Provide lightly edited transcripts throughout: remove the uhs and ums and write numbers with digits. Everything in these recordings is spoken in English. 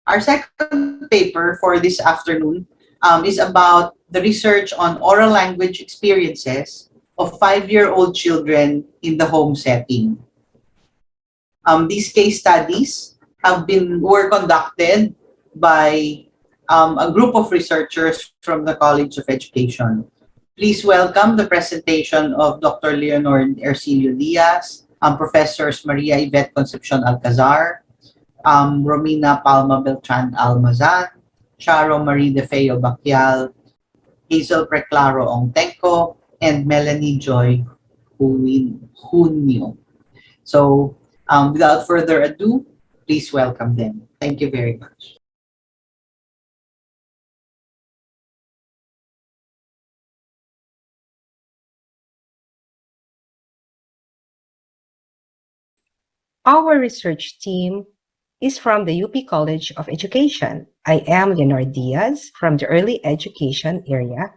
Our second paper for this afternoon is about the research on oral language experiences of 5-year-old children in the home setting. These case studies were conducted by a group of researchers from the College of Education. Please welcome the presentation of Dr. Leonor and Ercillo Diaz, Professors Maria Yvette Concepcion-Alcazar, Romina Palma Beltran-Almazan, Charo Defeo-Baquial, Hazelle Preclaro-Ongtengco, and Melanie Joy Gunio. So, without further ado, please welcome them. Thank you very much. Our research team is from the UP College of Education. I am Leonor Diaz from the early education area.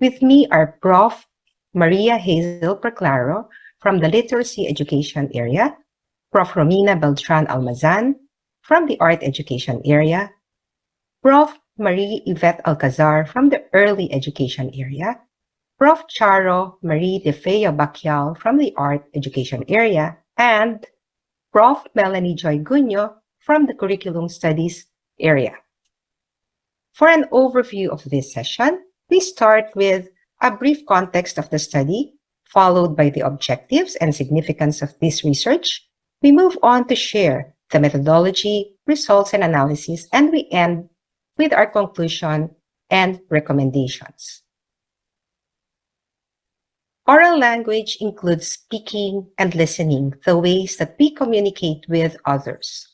With me are Prof. Maria Hazelle Preclaro from the literacy education area, Prof. Romina Beltran-Almazan from the art education area, Prof. Marie Yvette Alcazar from the early education area, Prof. Charo Marie Defeo-Baquial from the art education area, and Prof. Melanie Joy Gunio from the curriculum studies area. For an overview of this session, we start with a brief context of the study, followed by the objectives and significance of this research. We move on to share the methodology, results, and analysis, and we end with our conclusion and recommendations. Oral language includes speaking and listening, the ways that we communicate with others.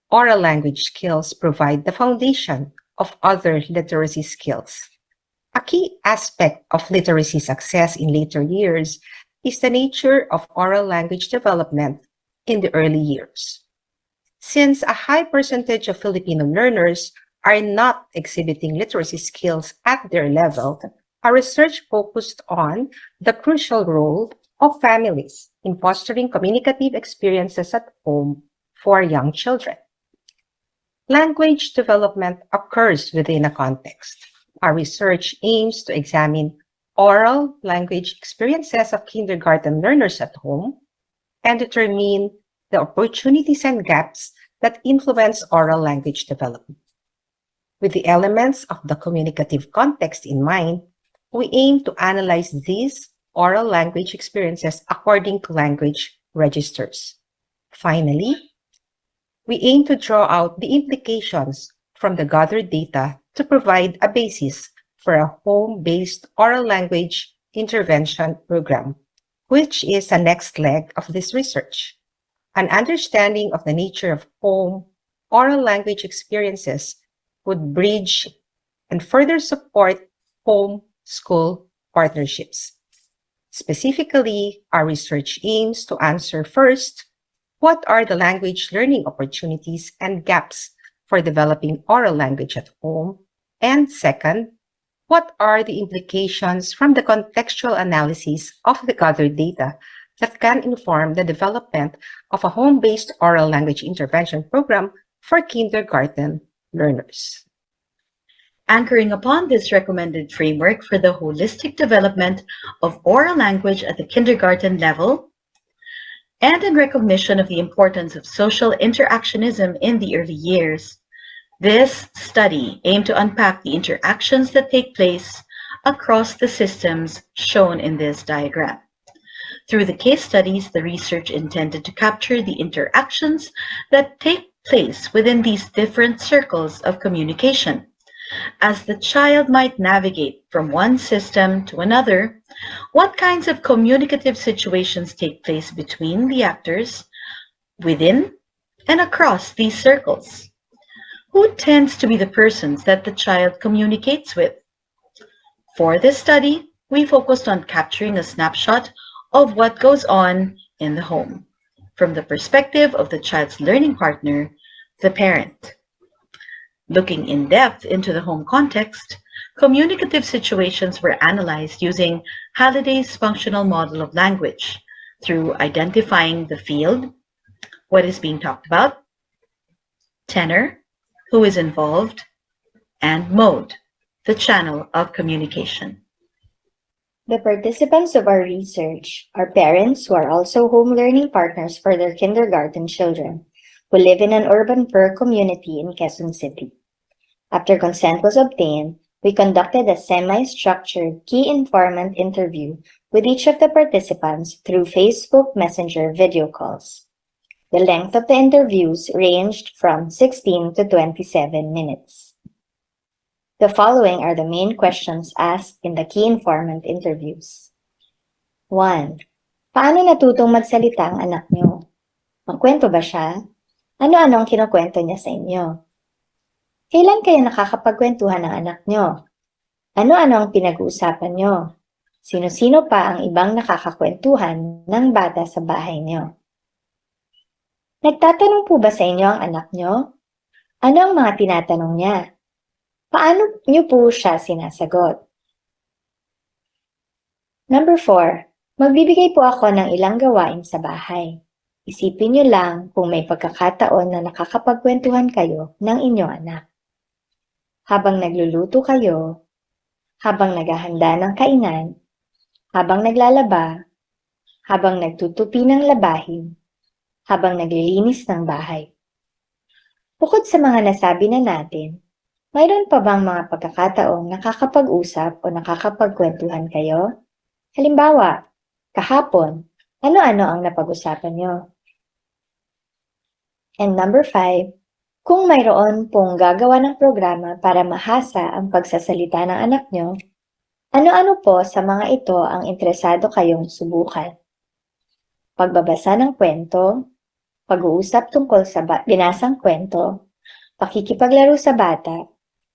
Oral language skills provide the foundation of other literacy skills. A key aspect of literacy success in later years is the nature of oral language development in the early years. Since a high percentage of Filipino learners are not exhibiting literacy skills at their level, our research focused on the crucial role of families in fostering communicative experiences at home for young children. Language development occurs within a context. Our research aims to examine oral language experiences of kindergarten learners at home and determine the opportunities and gaps that influence oral language development. With the elements of the communicative context in mind, we aim to analyze these oral language experiences according to language registers. Finally, we aim to draw out the implications from the gathered data to provide a basis for a home-based oral language intervention program, which is the next leg of this research. An understanding of the nature of home oral language experiences would bridge and further support home-school partnerships. Specifically, our research aims to answer first, what are the language learning opportunities and gaps for developing oral language at home? And second, what are the implications from the contextual analysis of the gathered data that can inform the development of a home-based oral language intervention program for kindergarten learners? Anchoring upon this recommended framework for the holistic development of oral language at the kindergarten level, and in recognition of the importance of social interactionism in the early years, this study aimed to unpack the interactions that take place across the systems shown in this diagram. Through the case studies, the research intended to capture the interactions that take place within these different circles of communication. As the child might navigate from one system to another, what kinds of communicative situations take place between the actors, within, and across these circles? Who tends to be the persons that the child communicates with? For this study, we focused on capturing a snapshot of what goes on in the home, from the perspective of the child's learning partner, the parent. Looking in depth into the home context, communicative situations were analyzed using Halliday's functional model of language through identifying the field, what is being talked about, tenor, who is involved, and mode, the channel of communication. The participants of our research are parents who are also home learning partners for their kindergarten children who live in an urban poor community in Quezon City. After consent was obtained, we conducted a semi-structured key informant interview with each of the participants through Facebook Messenger video calls. The length of the interviews ranged from 16 to 27 minutes. The following are the main questions asked in the key informant interviews. 1. Paano natutong magsalita ang anak niyo? Magkwento ba siya? Ano-ano ang kinukwento niya sa inyo? Kailan kayo nakakapagkwentuhan ng anak niyo? Ano-ano ang pinag-uusapan niyo? Sino-sino pa ang ibang nakakakwentuhan ng bata sa bahay niyo? Nagtatanong po ba sa inyo ang anak niyo? Ano ang mga tinatanong niya? Paano niyo po siya sinasagot? Number 4. Magbibigay po ako ng ilang gawain sa bahay. Isipin niyo lang kung may pagkakataon na nakakapagkwentuhan kayo ng inyong anak. Habang nagluluto kayo, habang naghahanda ng kainan, habang naglalaba, habang nagtutupi ng labahin, habang naglilinis ng bahay. Bukod sa mga nasabi na natin, mayroon pa bang mga pagkakataong nakakapag-usap o nakakapagkwentuhan kayo? Halimbawa, kahapon, ano-ano ang napag-usapan niyo? And number 5, kung mayroon pong gagawa ng programa para mahasa ang pagsasalita ng anak niyo, ano-ano po sa mga ito ang interesado kayong subukan? Pagbabasa ng kwento, pag-uusap tungkol sa binasang kwento, pakikipaglaro sa bata,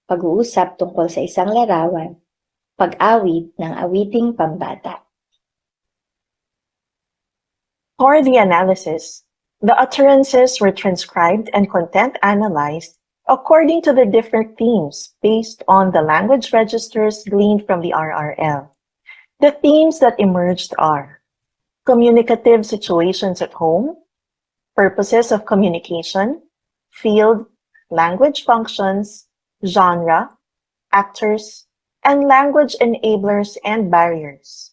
pag-uusap tungkol sa isang larawan, pag-awit ng awiting pambata. For the analysis, the utterances were transcribed and content analyzed according to the different themes based on the language registers gleaned from the RRL. The themes that emerged are communicative situations at home, purposes of communication, field, language functions, genre, actors, and language enablers and barriers.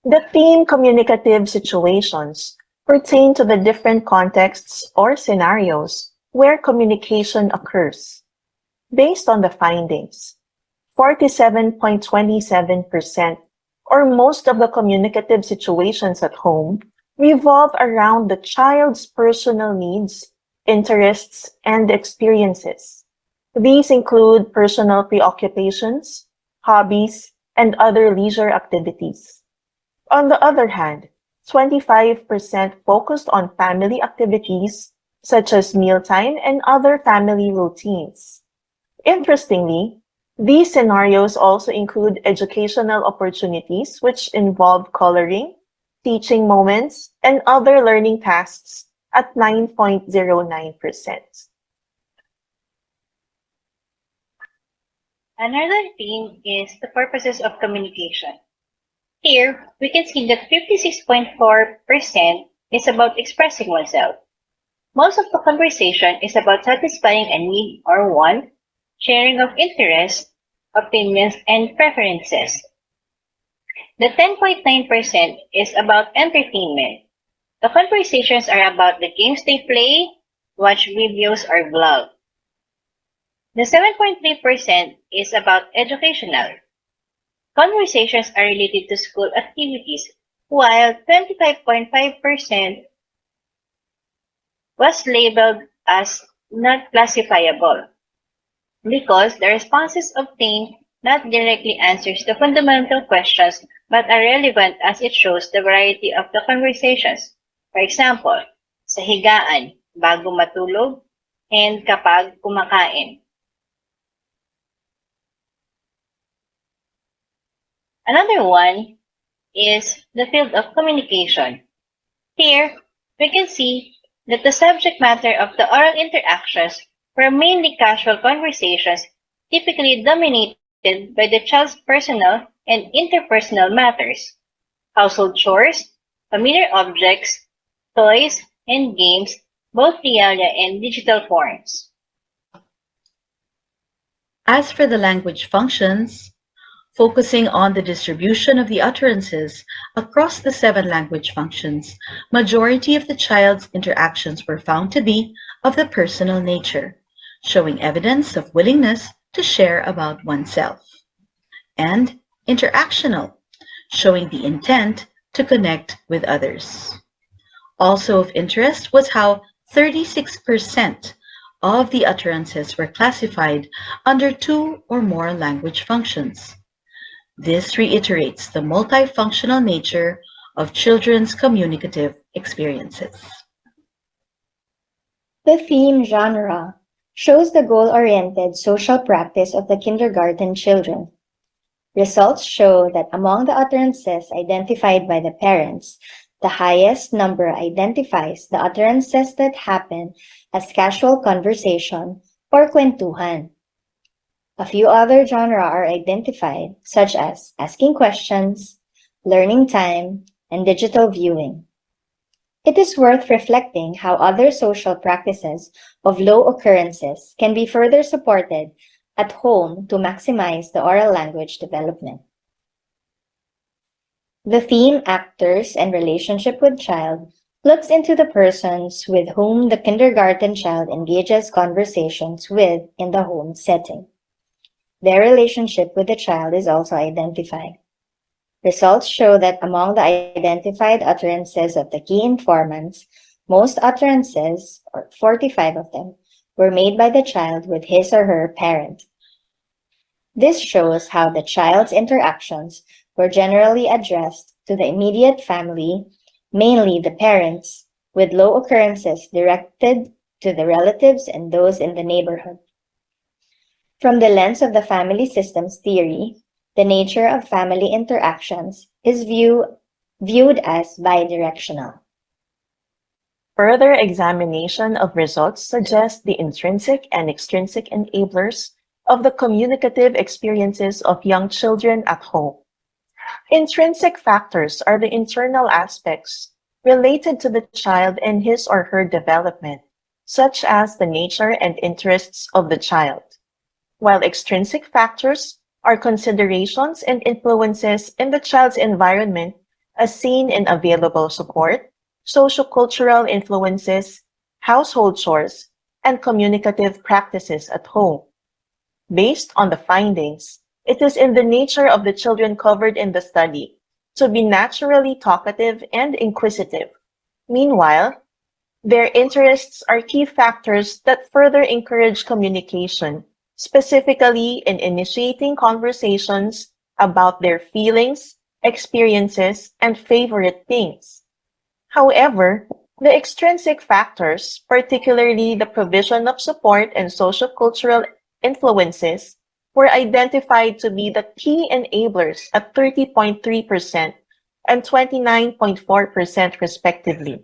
The theme communicative situations pertain to the different contexts or scenarios where communication occurs. Based on the findings, 47.27% or most of the communicative situations at home revolve around the child's personal needs, interests, and experiences. These include personal preoccupations, hobbies, and other leisure activities. On the other hand, 25% focused on family activities such as mealtime and other family routines. Interestingly, these scenarios also include educational opportunities which involve coloring, teaching moments, and other learning tasks at 9.09%. Another theme is the purposes of communication. Here, we can see that 56.4% is about expressing oneself. Most of the conversation is about satisfying a need or want, sharing of interests, opinions, and preferences. The 10.9% is about entertainment. The conversations are about the games they play, watch videos, or vlog. The 7.3% is about educational. Conversations are related to school activities, while 25.5% was labeled as not classifiable because the responses obtained not directly answers the fundamental questions but are relevant as it shows the variety of the conversations. For example, sa higaan, bago matulog, and kapag kumakain. Another one is the field of communication. Here, we can see that the subject matter of the oral interactions were mainly casual conversations typically dominated by the child's personal and interpersonal matters, household chores, familiar objects, toys, and games, both realia and digital forms. As for the language functions, focusing on the distribution of the utterances across the 7 language functions, majority of the child's interactions were found to be of the personal nature, showing evidence of willingness to share about oneself, and interactional, showing the intent to connect with others. Also of interest was how 36% of the utterances were classified under 2 or more language functions. This reiterates the multifunctional nature of children's communicative experiences. The theme genre shows the goal-oriented social practice of the kindergarten children. Results show that among the utterances identified by the parents, the highest number identifies the utterances that happen as casual conversation or kwentuhan. A few other genres are identified, such as asking questions, learning time, and digital viewing. It is worth reflecting how other social practices of low occurrences can be further supported at home to maximize the oral language development. The theme actors and relationship with child looks into the persons with whom the kindergarten child engages conversations with in the home setting. Their relationship with the child is also identified. Results show that among the identified utterances of the key informants, most utterances, or 45 of them, were made by the child with his or her parent. This shows how the child's interactions were generally addressed to the immediate family, mainly the parents, with low occurrences directed to the relatives and those in the neighborhood. From the lens of the family systems theory, the nature of family interactions is viewed as bidirectional. Further examination of results suggests the intrinsic and extrinsic enablers of the communicative experiences of young children at home. Intrinsic factors are the internal aspects related to the child and his or her development, such as the nature and interests of the child, while extrinsic factors are considerations and influences in the child's environment as seen in available support, sociocultural influences, household chores, and communicative practices at home. Based on the findings, it is in the nature of the children covered in the study to be naturally talkative and inquisitive. Meanwhile, their interests are key factors that further encourage communication, specifically in initiating conversations about their feelings, experiences, and favorite things. However, the extrinsic factors, particularly the provision of support and sociocultural influences, were identified to be the key enablers at 30.3% and 29.4% respectively.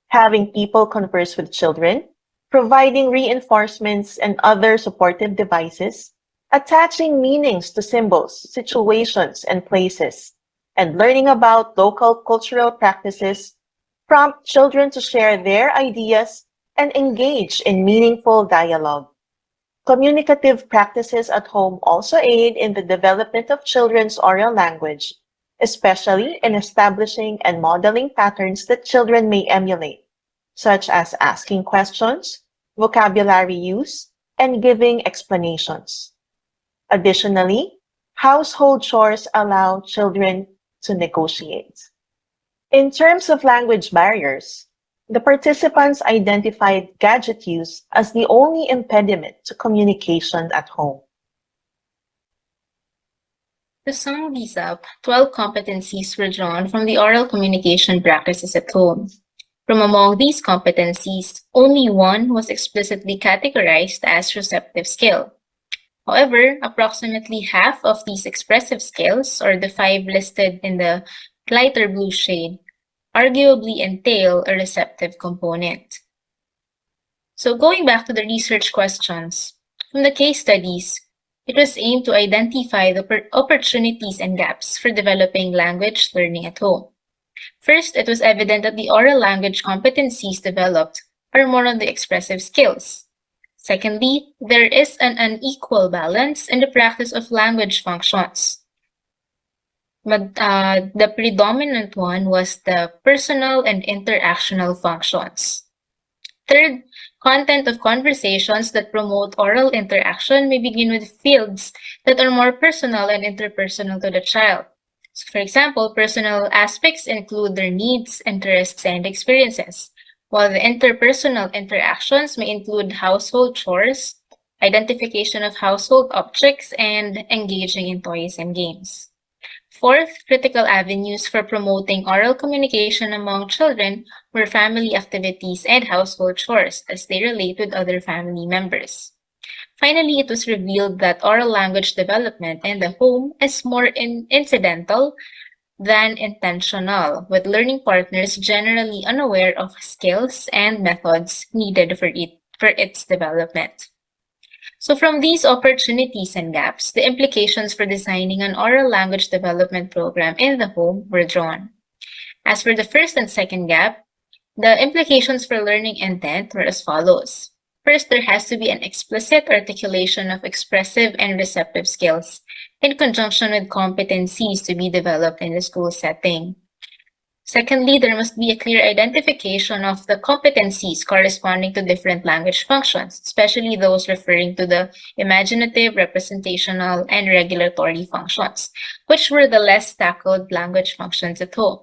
Having people converse with children, providing reinforcements and other supportive devices, attaching meanings to symbols, situations, and places, and learning about local cultural practices prompt children to share their ideas and engage in meaningful dialogue. Communicative practices at home also aid in the development of children's oral language, especially in establishing and modeling patterns that children may emulate, such as asking questions, vocabulary use, and giving explanations. Additionally, household chores allow children to negotiate. In terms of language barriers, the participants identified gadget use as the only impediment to communication at home. To sum these up, 12 competencies were drawn from the oral communication practices at home. From among these competencies, only one was explicitly categorized as receptive skill. However, approximately half of these expressive skills, or the 5 listed in the lighter blue shade, arguably entail a receptive component. So going back to the research questions, from the case studies, it was aimed to identify the opportunities and gaps for developing language learning at home. First, it was evident that the oral language competencies developed are more on the expressive skills. Secondly, there is an unequal balance in the practice of language functions. The predominant one was the personal and interactional functions. Third, content of conversations that promote oral interaction may begin with fields that are more personal and interpersonal to the child. So for example, personal aspects include their needs, interests, and experiences, while the interpersonal interactions may include household chores, identification of household objects, and engaging in toys and games. Fourth, critical avenues for promoting oral communication among children were family activities and household chores as they relate with other family members. Finally, it was revealed that oral language development in the home is more incidental than intentional, with learning partners generally unaware of skills and methods needed for its development. So from these opportunities and gaps, the implications for designing an oral language development program in the home were drawn. As for the first and second gap, the implications for learning intent were as follows. First, there has to be an explicit articulation of expressive and receptive skills in conjunction with competencies to be developed in the school setting. Secondly, there must be a clear identification of the competencies corresponding to different language functions, especially those referring to the imaginative, representational, and regulatory functions, which were the less tackled language functions at home.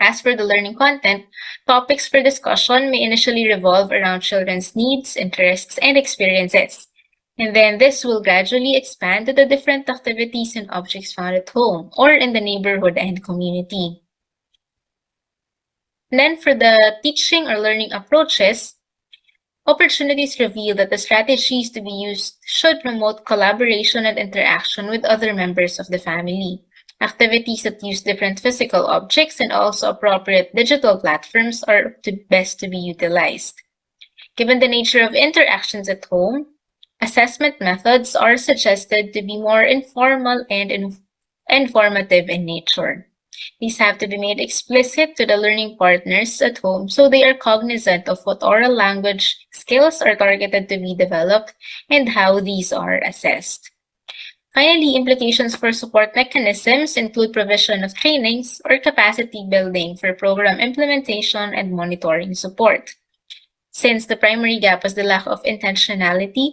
As for the learning content, topics for discussion may initially revolve around children's needs, interests, and experiences. And then this will gradually expand to the different activities and objects found at home or in the neighborhood and community. And then for the teaching or learning approaches, opportunities reveal that the strategies to be used should promote collaboration and interaction with other members of the family. Activities that use different physical objects and also appropriate digital platforms are best to be utilized. Given the nature of interactions at home, assessment methods are suggested to be more informal and informative in nature. These have to be made explicit to the learning partners at home so they are cognizant of what oral language skills are targeted to be developed and how these are assessed. Finally, implications for support mechanisms include provision of trainings or capacity building for program implementation and monitoring support. Since the primary gap was the lack of intentionality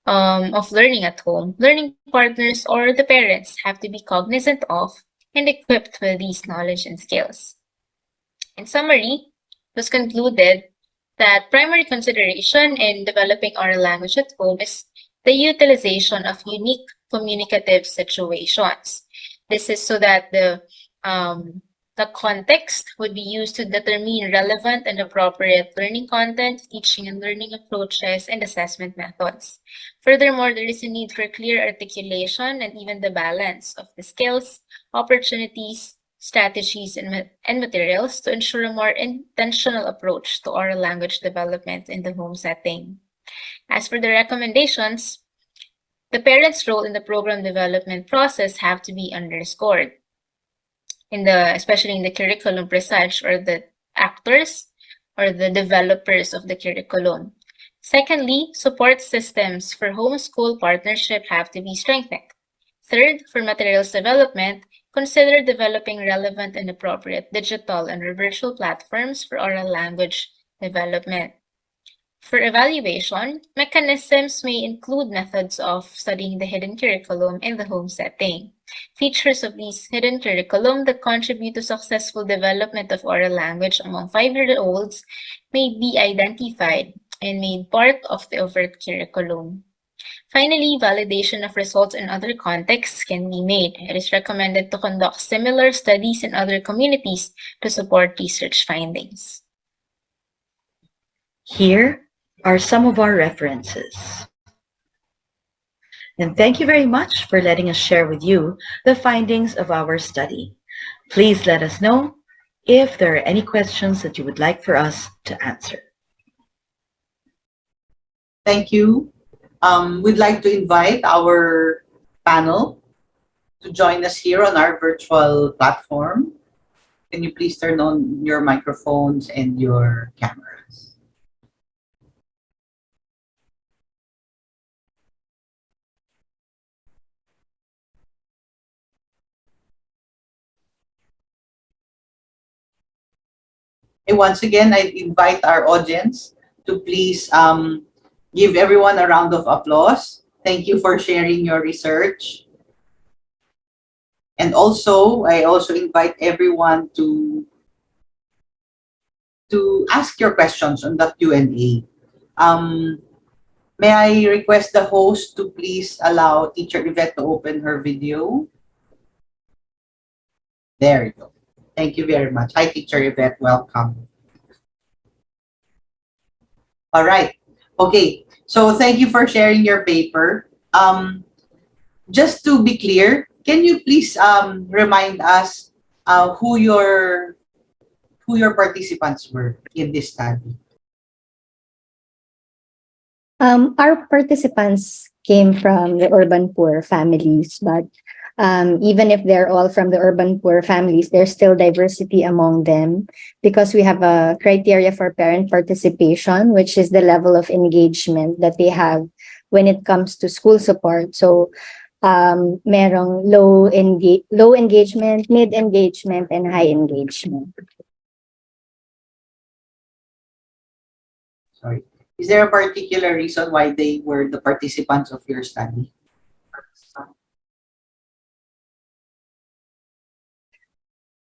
of learning at home, learning partners or the parents have to be cognizant of and equipped with these knowledge and skills. In summary, it was concluded that primary consideration in developing oral language at home is the utilization of unique communicative situations. This is so that the context would be used to determine relevant and appropriate learning content, teaching and learning approaches, and assessment methods. Furthermore, there is a need for clear articulation and even the balance of the skills, opportunities, strategies, and materials to ensure a more intentional approach to oral language development in the home setting. As for the recommendations, the parents' role in the program development process have to be underscored, especially in the curriculum presage or the actors or the developers of the curriculum. Secondly, support systems for homeschool partnership have to be strengthened. Third, for materials development, consider developing relevant and appropriate digital and virtual platforms for oral language development. For evaluation, mechanisms may include methods of studying the hidden curriculum in the home setting. Features of these hidden curriculum that contribute to successful development of oral language among 5-year-olds may be identified and made part of the overt curriculum. Finally, validation of results in other contexts can be made. It is recommended to conduct similar studies in other communities to support research findings. Here are some of our references. And thank you very much for letting us share with you the findings of our study. Please let us know if there are any questions that you would like for us to answer. Thank you. We'd like to invite our panel to join us here on our virtual platform. Can you please turn on your microphones and your cameras? And once again, I invite our audience to please give everyone a round of applause. Thank you for sharing your research. And also, I also invite everyone to ask your questions on the Q&A. May I request the host to please allow Teacher Yvette to open her video? There you go. Thank you very much. Hi, Teacher Yvette. Welcome. All right. Okay. So thank you for sharing your paper. Just to be clear, can you please remind us who your participants were in this study? Our participants came from the urban poor families, but even if they're all from the urban poor families, there's still diversity among them because we have a criteria for parent participation, which is the level of engagement that they have when it comes to school support. So merong low engagement, mid engagement, and high engagement. Sorry. Is there a particular reason why they were the participants of your study?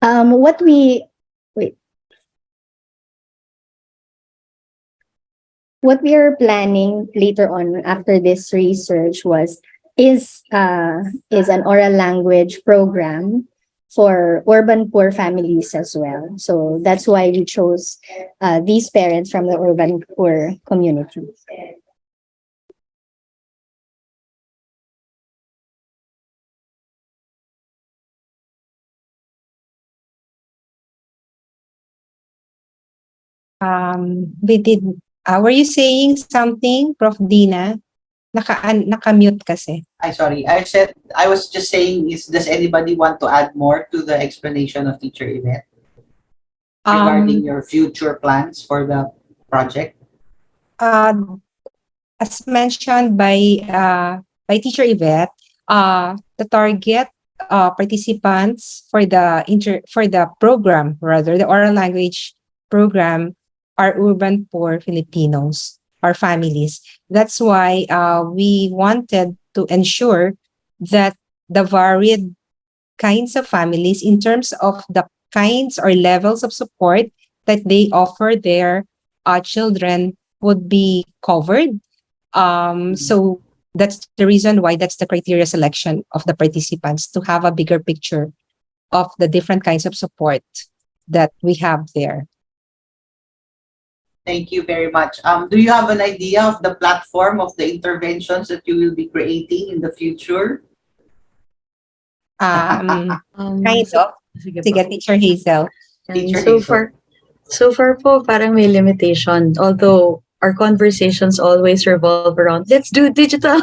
What we wait. What we are planning later on after this research is an oral language program for urban poor families as well. So that's why we chose these parents from the urban poor community. We did, were you saying something, Prof. Dina? Naka-mute kasi. Sorry. I was just saying, does anybody want to add more to the explanation of Teacher Yvette regarding your future plans for the project? As mentioned by Teacher Yvette, the target participants for the program, rather the oral language program, are urban poor Filipinos or families. That's why we wanted to ensure that the varied kinds of families, in terms of the kinds or levels of support that they offer their children, would be covered. So that's the reason why that's the criteria selection of the participants, to have a bigger picture of the different kinds of support that we have there. Thank you very much. Do you have an idea of the platform of the interventions that you will be creating in the future? Kind of. Sige, Teacher Hazelle. So far po, parang may limitation. Although our conversations always revolve around, let's do digital.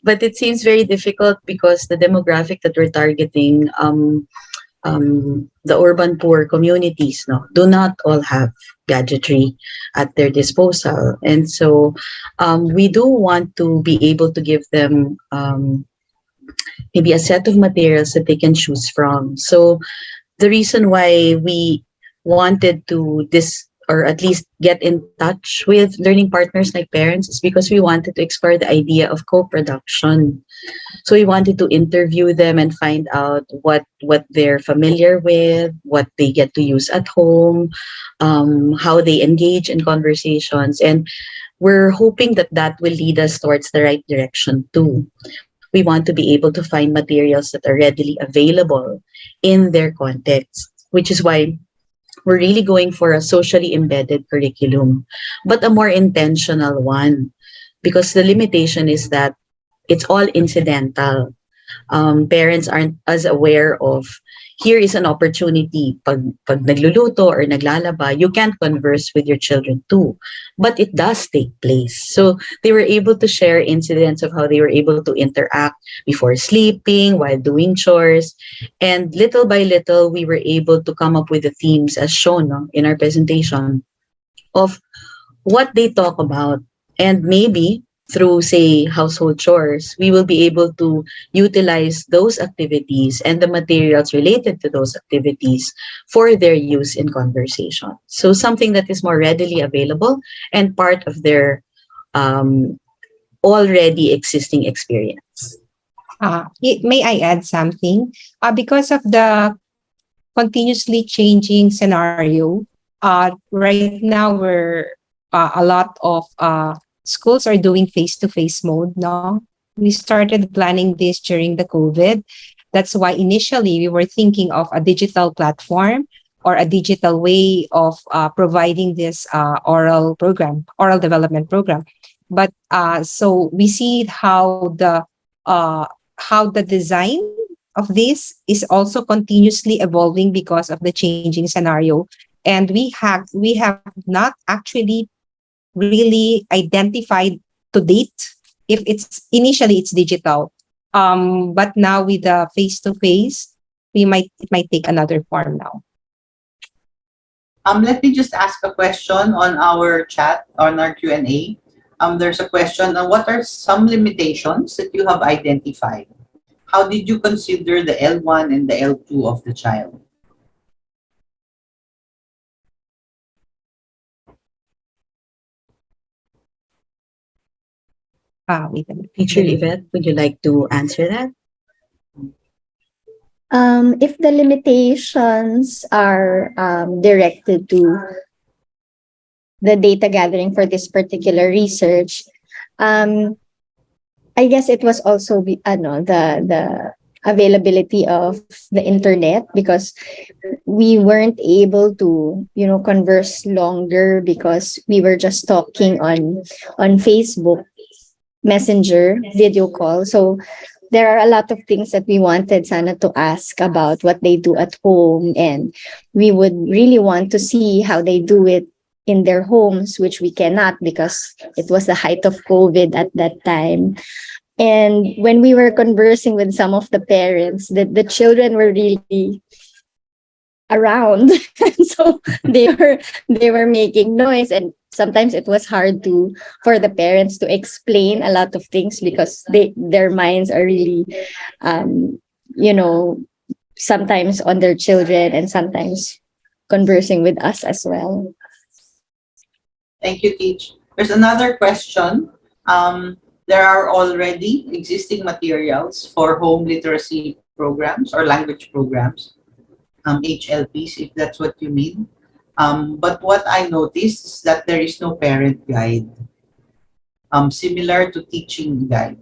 But it seems very difficult because the demographic that we're targeting, the urban poor communities, do not all have gadgetry at their disposal. And so we do want to be able to give them maybe a set of materials that they can choose from. So the reason why we wanted to or at least get in touch with learning partners like parents is because we wanted to explore the idea of co-production. So we wanted to interview them and find out what they're familiar with, what they get to use at home, how they engage in conversations. And we're hoping that will lead us towards the right direction too. We want to be able to find materials that are readily available in their context, which is why we're really going for a socially embedded curriculum, but a more intentional one, because the limitation is that it's all incidental. Parents aren't as aware of, here is an opportunity. Pag nagluluto or naglalaba, you can't converse with your children too. But it does take place. So they were able to share incidents of how they were able to interact before sleeping, while doing chores. And little by little, we were able to come up with the themes as shown in our presentation of what they talk about. And maybe through, say, household chores, we will be able to utilize those activities and the materials related to those activities for their use in conversation. So something that is more readily available and part of their already existing experience. May I add something? Because of the continuously changing scenario, right now a lot of schools are doing face-to-face mode, no? We started planning this during the COVID. That's why initially we were thinking of a digital platform or a digital way of providing this oral development program. But so we see how the design of this is also continuously evolving because of the changing scenario, and we have not actually really identified to date if it's digital, but now with the face to face, it might take another form now. Let me just ask a question on our chat, on our Q&A. There's a question on what are some limitations that you have identified? How did you consider the L1 and the L2 of the child? Wait a minute. Teacher Yvette, would you like to answer that? If the limitations are directed to the data gathering for this particular research, I guess it was also the availability of the internet, because we weren't able to converse longer because we were just talking on Facebook Messenger video call. So there are a lot of things that we wanted sana to ask about what they do at home, and we would really want to see how they do it in their homes, which we cannot because it was the height of COVID at that time. And when we were conversing with some of the parents, the children were really around. So they were making noise, and sometimes it was hard for the parents to explain a lot of things because their minds are really you know sometimes on their children and sometimes conversing with us as well. Thank you, Teach. There's another question. There are already existing materials for home literacy programs or language programs, HLPs, if that's what you mean. But what I noticed is that there is no parent guide, similar to teaching guide.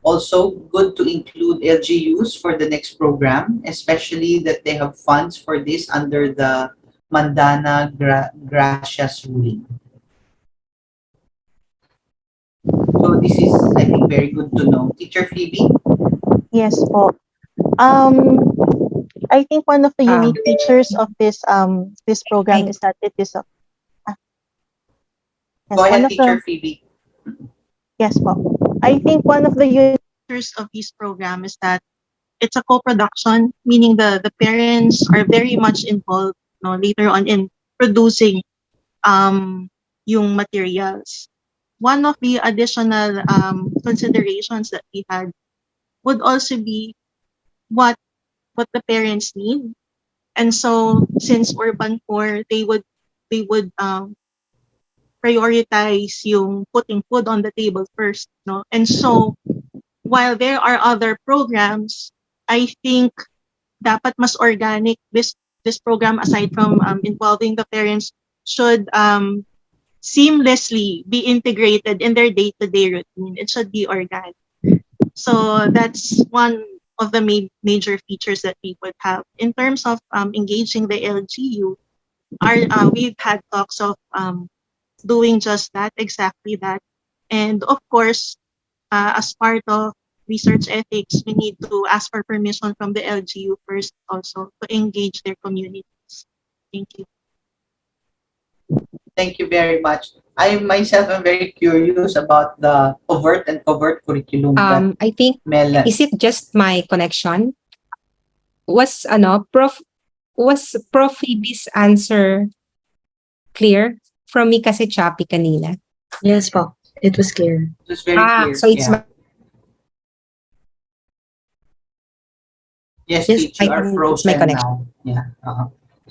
Also, good to include LGUs for the next program, especially that they have funds for this under the Mandana Gracias ruling. So this is, I think, very good to know. Teacher Phoebe? Yes po. I think one of the unique features of this program is that it is a yes, Go one ahead, of Teacher the Phoebe. yes po. I think one of the unique features of this program is that it's a co-production, meaning the parents are very much involved, later on in producing yung materials. One of the additional considerations that we had would also be what the parents need. And so since urban poor, they would prioritize yung putting food on the table first, no? And so while there are other programs, I think dapat mas organic this program, aside from involving the parents, should seamlessly be integrated in their day-to-day routine. It should be organic. So that's one of the major features that we would have. In terms of engaging the LGU, we've had talks of doing just that, exactly that. And of course, as part of research ethics, we need to ask for permission from the LGU first also to engage their communities. Thank you. Thank you very much. I myself am very curious about the overt and covert curriculum that I think, Melanie. is it just my connection? Was Prof Phoebe's answer clear? From me kasi choppy kanina. Yes po. It was clear. It was very clear. So it's Yeah. Yes, yes, Teach, you are it's my frozen connection. now. Yeah.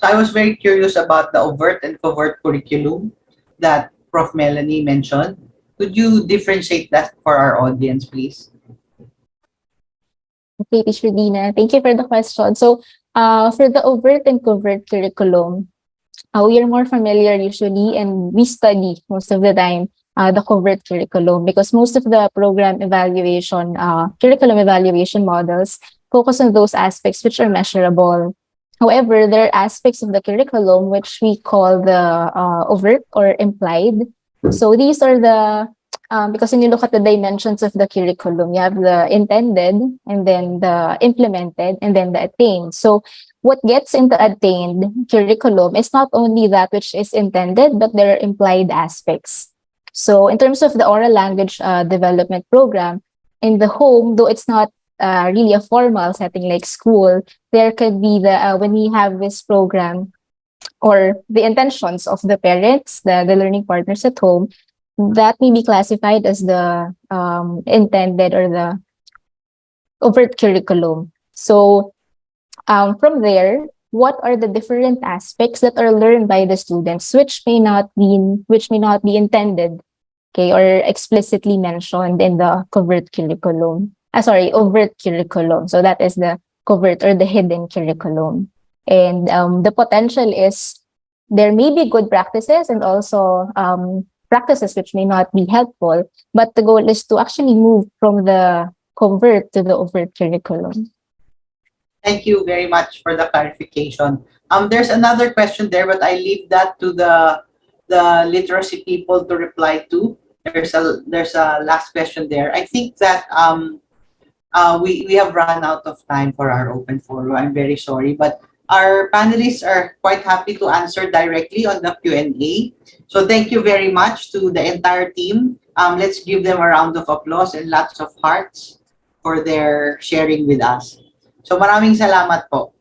So I was very curious about the overt and covert curriculum that Prof. Melanie mentioned. Could you differentiate that for our audience, please? Okay, Teacher Dina, thank you for the question. So, for the overt and covert curriculum, we are more familiar usually, and we study most of the time the covert curriculum because most of the program evaluation, curriculum evaluation models focus on those aspects which are measurable. However, there are aspects of the curriculum which we call the overt or implied. So these are the because when you look at the dimensions of the curriculum, you have the intended and then the implemented and then the attained. So what gets into attained curriculum is not only that which is intended, but there are implied aspects. So in terms of the oral language development program, in the home, though it's not really a formal setting like school, there could be the when we have this program or the intentions of the parents, the learning partners at home, that may be classified as the intended or the overt curriculum. So from there, what are the different aspects that are learned by the students, which may not be intended, okay, or explicitly mentioned in the covert curriculum? Overt curriculum. So that is the covert or the hidden curriculum. And the potential is there may be good practices and also practices which may not be helpful, but the goal is to actually move from the covert to the overt curriculum. Thank you very much for the clarification. There's another question there, but I leave that to the literacy people to reply to. There's a last question there. I think that we have run out of time for our open forum. I'm very sorry, but our panelists are quite happy to answer directly on the Q&A. So thank you very much to the entire team. Let's give them a round of applause and lots of hearts for their sharing with us. So maraming salamat po.